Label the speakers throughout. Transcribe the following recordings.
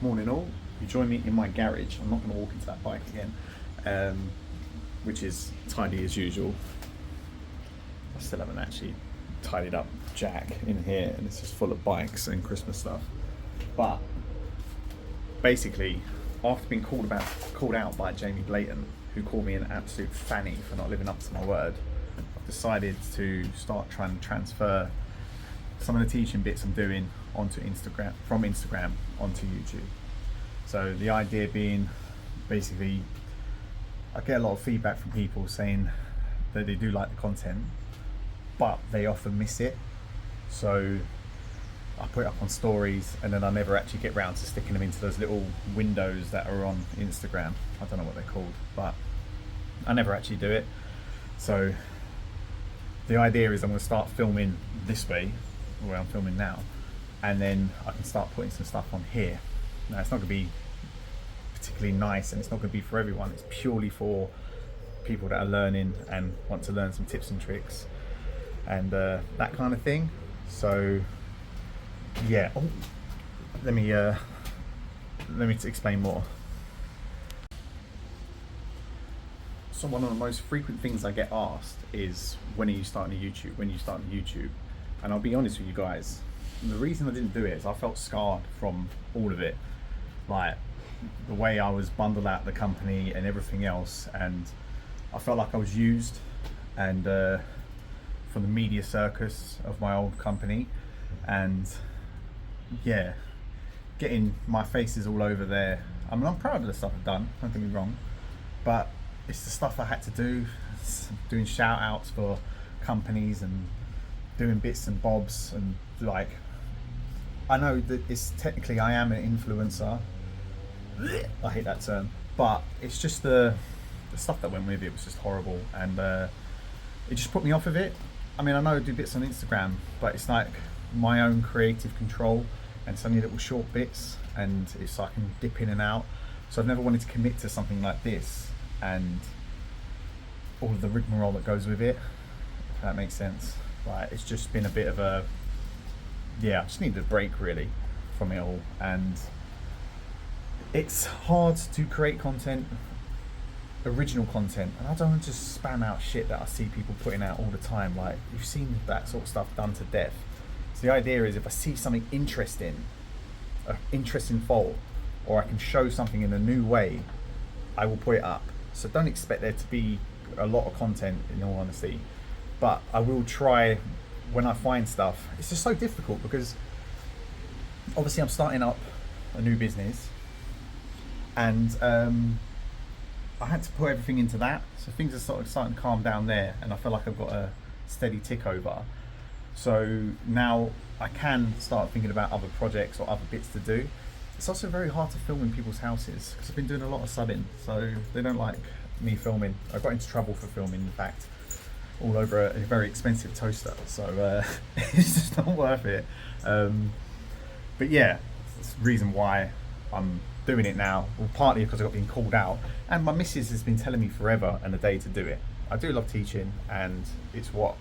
Speaker 1: Morning all, you join me in my garage. I'm not going to walk into that bike again, which is tidy as usual. I still haven't actually tidied up Jack in here, and it's just full of bikes and Christmas stuff. But basically, after being called out by Jamie Blayton, who called me an absolute fanny for not living up to my word, I've decided to start trying to transfer some of the teaching bits I'm doing onto Instagram, from Instagram onto YouTube. So the idea being, basically, I get a lot of feedback from people saying that they do like the content, but they often miss it. So I put it up on stories, and then I never actually get round to sticking them into those little windows that are on Instagram. I don't know what they're called, but I never actually do it. So the idea is I'm going to start filming this way, where I'm filming now, and then I can start putting some stuff on here. Now, it's not going to be particularly nice, and it's not going to be for everyone. It's purely for people that are learning and want to learn some tips and tricks and that kind of thing. So yeah, let me explain more. So one of the most frequent things I get asked is, when are you starting a YouTube? When are you starting YouTube? And I'll be honest with you guys, the reason I didn't do it is I felt scarred from all of it. Like, the way I was bundled out of the company and everything else, and I felt like I was used, and for the media circus of my old company, and yeah, getting my faces all over there. I mean, I'm proud of the stuff I've done, don't get me wrong, but it's the stuff I had to do, doing shout outs for companies and doing bits and bobs, and like, I know that it's technically I am an influencer. I hate that term, but it's just the stuff that went with it was just horrible, and it just put me off of it. I mean, I know I do bits on Instagram, but it's like my own creative control, and it's only little short bits, and it's I can dip in and out. So I've never wanted to commit to something like this, and all of the rigmarole that goes with it, if that makes sense. Like, it's just been a bit of a, yeah, I just needed a break really from it all. And it's hard to create content, original content, and I don't want to just spam out shit that I see people putting out all the time. Like, you've seen that sort of stuff done to death. So the idea is, if I see something interesting, an interesting fault, or I can show something in a new way, I will put it up. So don't expect there to be a lot of content, in all honesty, but I will try when I find stuff. It's just so difficult because obviously I'm starting up a new business, and I had to put everything into that, so things are sort of starting to calm down there, and I feel like I've got a steady tick over. So now I can start thinking about other projects or other bits to do. It's also very hard to film in people's houses because I've been doing a lot of subbing, so they don't like me filming. I got into trouble for filming, in fact, all over a very expensive toaster, so it's just not worth it. But yeah, it's the reason why I'm doing it now. Well, partly because I got being called out, and my missus has been telling me forever and a day to do it. I do love teaching, and it's what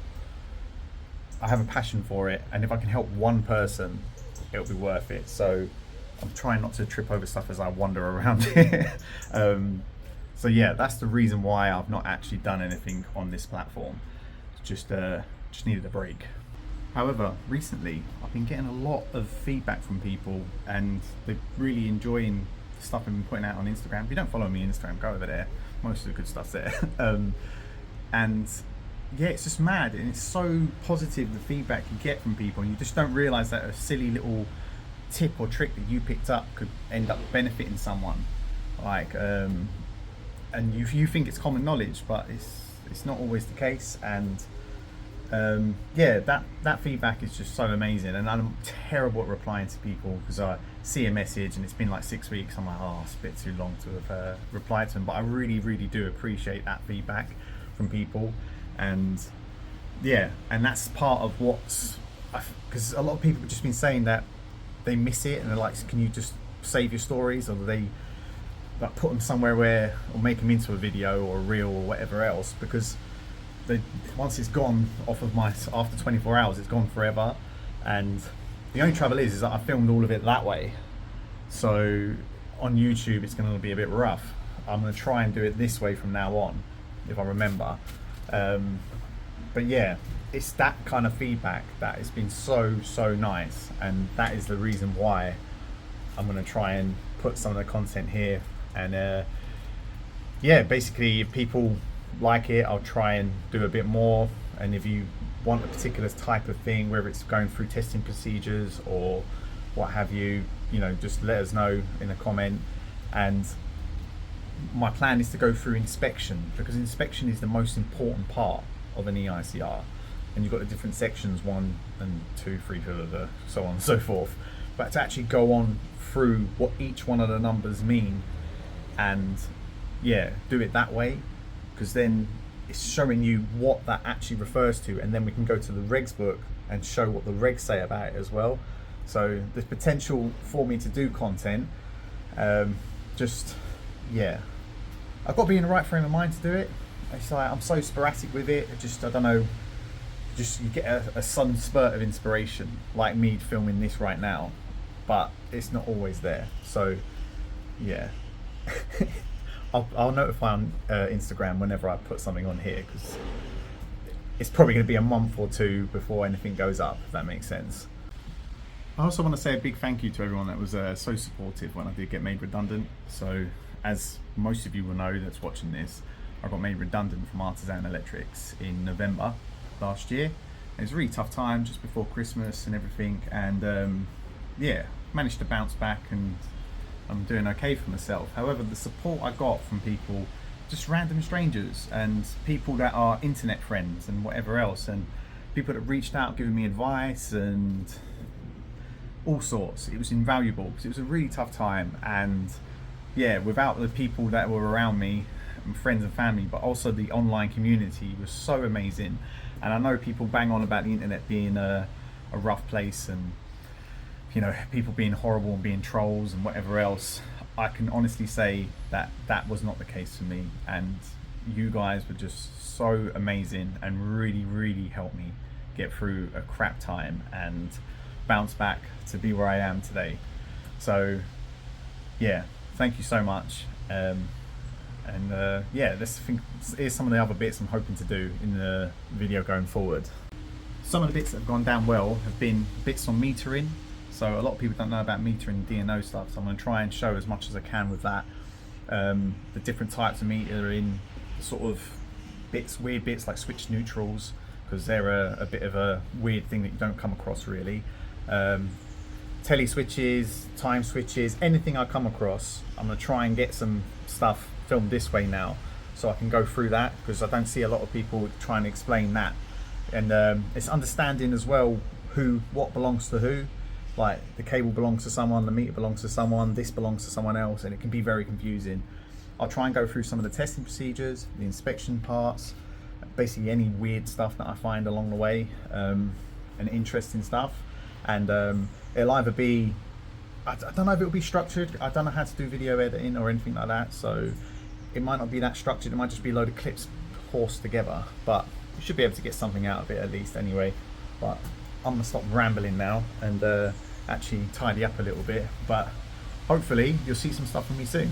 Speaker 1: I have a passion for it, and if I can help one person, it'll be worth it. So I'm trying not to trip over stuff as I wander around here. So yeah, that's the reason why I've not actually done anything on this platform. Just needed a break. However, recently I've been getting a lot of feedback from people, and they're really enjoying the stuff I've been putting out on Instagram. If you don't follow me on Instagram, go over there. Most of the good stuff's there. And yeah, it's just mad, and it's so positive, the feedback you get from people, and you just don't realise that a silly little tip or trick that you picked up could end up benefiting someone. Like, and you think it's common knowledge, but it's not always the case. And yeah, that feedback is just so amazing, and I'm terrible at replying to people because I see a message and it's been like 6 weeks. I'm like, oh, it's a bit too long to have replied to them, but I really do appreciate that feedback from people. And yeah, and that's part of what's, because a lot of people have just been saying that they miss it, and they're like, can you just save your stories, or they like put them somewhere where, or make them into a video or a reel or whatever else, because once it's gone off of my, after 24 hours, it's gone forever. And the only trouble is that I filmed all of it that way, So on YouTube it's going to be a bit rough. I'm going to try and do it this way from now on, if I remember. But yeah, it's that kind of feedback that has been so nice, and that is the reason why I'm going to try and put some of the content here. And yeah, basically if people like it, I'll try and do a bit more. And if you want a particular type of thing, whether it's going through testing procedures or what have you, you know, just let us know in a comment. And my plan is to go through inspection, because inspection is the most important part of an EICR. And you've got the different sections, 1 and 2, 3, so on and so forth. But to actually go on through what each one of the numbers mean, and yeah, do it that way, because then it's showing you what that actually refers to, and then we can go to the regs book and show what the regs say about it as well. So there's potential for me to do content. Just yeah, I've got to be in the right frame of mind to do it. It's like I'm so sporadic with it. I don't know. Just you get a sudden spurt of inspiration, like me filming this right now, but it's not always there. So yeah, I'll notify on Instagram whenever I put something on here, because it's probably going to be a month or two before anything goes up, if that makes sense. I also want to say a big thank you to everyone that was so supportive when I did get made redundant. So as most of you will know that's watching this, I got made redundant from Artisan Electrics in November last year. It was a really tough time just before Christmas and everything, and yeah, managed to bounce back, and I'm doing okay for myself. However, the support I got from people, just random strangers and people that are internet friends and whatever else, and people that reached out giving me advice and all sorts, it was invaluable, because it was a really tough time. And yeah, without the people that were around me, and friends and family, but also the online community was so amazing. And I know people bang on about the internet being a rough place, and you know, people being horrible and being trolls and whatever else. I can honestly say that that was not the case for me, and you guys were just so amazing and really helped me get through a crap time and bounce back to be where I am today. So yeah, thank you so much. Yeah, let's think. Here's some of the other bits I'm hoping to do in the video going forward. Some of the bits that have gone down well have been bits on metering. So a lot of people don't know about metering DNO stuff, so I'm going to try and show as much as I can with that. The different types of metering, sort of bits, weird bits like switch neutrals, because they're a bit of a weird thing that you don't come across really. Tele switches, time switches, anything I come across, I'm going to try and get some stuff filmed this way now, so I can go through that, because I don't see a lot of people trying to explain that. And it's understanding as well what belongs to who. Like the cable belongs to someone, the meter belongs to someone, this belongs to someone else, and it can be very confusing. I'll try and go through some of the testing procedures, the inspection parts, basically any weird stuff that I find along the way, and interesting stuff. And it'll either be, I don't know if it'll be structured. I don't know how to do video editing or anything like that, so it might not be that structured. It might just be a load of clips horsed together, but you should be able to get something out of it at least anyway. But I'm gonna stop rambling now and actually tidy up a little bit, but hopefully you'll see some stuff from me soon.